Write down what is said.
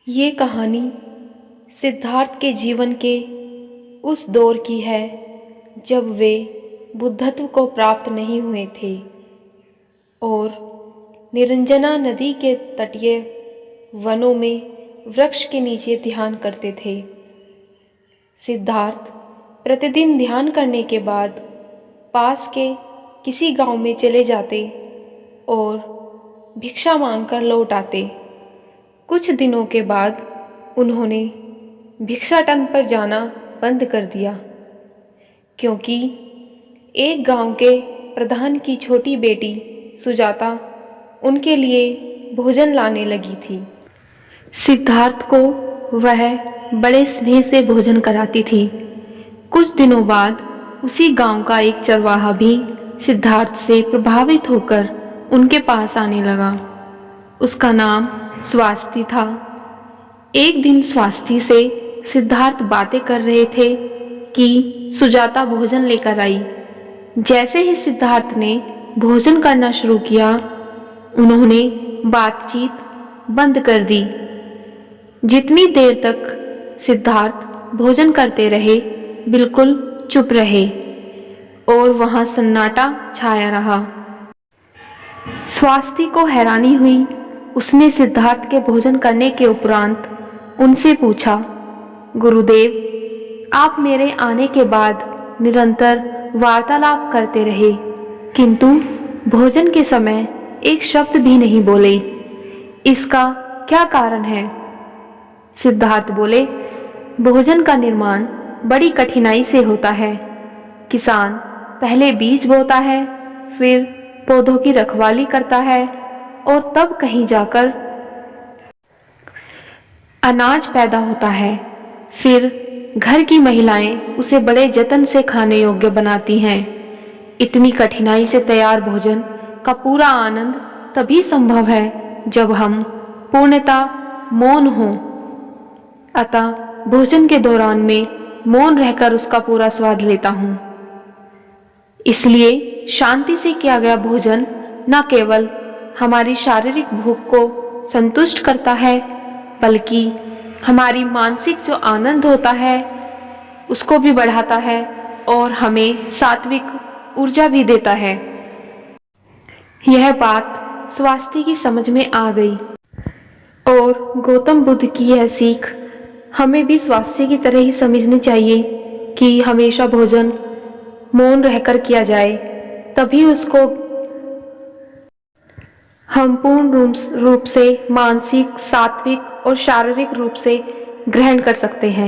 ये कहानी सिद्धार्थ के जीवन के उस दौर की है जब वे बुद्धत्व को प्राप्त नहीं हुए थे और निरंजना नदी के तटीय वनों में वृक्ष के नीचे ध्यान करते थे। सिद्धार्थ प्रतिदिन ध्यान करने के बाद पास के किसी गांव में चले जाते और भिक्षा मांगकर लौट आते। कुछ दिनों के बाद उन्होंने भिक्षाटन पर जाना बंद कर दिया क्योंकि एक गांव के प्रधान की छोटी बेटी सुजाता उनके लिए भोजन लाने लगी थी। सिद्धार्थ को वह बड़े स्नेह से भोजन कराती थी। कुछ दिनों बाद उसी गांव का एक चरवाहा भी सिद्धार्थ से प्रभावित होकर उनके पास आने लगा। उसका नाम स्वास्थी था। एक दिन स्वास्थी से सिद्धार्थ बातें कर रहे थे कि सुजाता भोजन लेकर आई। जैसे ही सिद्धार्थ ने भोजन करना शुरू किया, उन्होंने बातचीत बंद कर दी। जितनी देर तक सिद्धार्थ भोजन करते रहे, बिल्कुल चुप रहे और वहां सन्नाटा छाया रहा। स्वास्थी को हैरानी हुई। उसने सिद्धार्थ के भोजन करने के उपरांत उनसे पूछा, गुरुदेव, आप मेरे आने के बाद निरंतर वार्तालाप करते रहे, किंतु भोजन के समय एक शब्द भी नहीं बोले। इसका क्या कारण है? सिद्धार्थ बोले, भोजन का निर्माण बड़ी कठिनाई से होता है। किसान पहले बीज बोता है, फिर पौधों की रखवाली करता है और तब कहीं जाकर अनाज पैदा होता है। फिर घर की महिलाएं उसे बड़े जतन से खाने योग्य बनाती हैं। इतनी कठिनाई से तैयार भोजन का पूरा आनंद तभी संभव है जब हम पूर्णतः मौन हों। अतः भोजन के दौरान मैं मौन रहकर उसका पूरा स्वाद लेता हूँ। इसलिए शांति से किया गया भोजन न केवल हमारी शारीरिक भूख को संतुष्ट करता है, बल्कि हमारी मानसिक जो आनंद होता है उसको भी बढ़ाता है और हमें सात्विक ऊर्जा भी देता है। यह बात स्वास्थी की समझ में आ गई और गौतम बुद्ध की यह सीख हमें भी स्वास्थी की तरह ही समझनी चाहिए कि हमेशा भोजन मौन रहकर किया जाए, तभी उसको हम पूर्ण रूप से मानसिक, सात्विक और शारीरिक रूप से ग्रहण कर सकते हैं।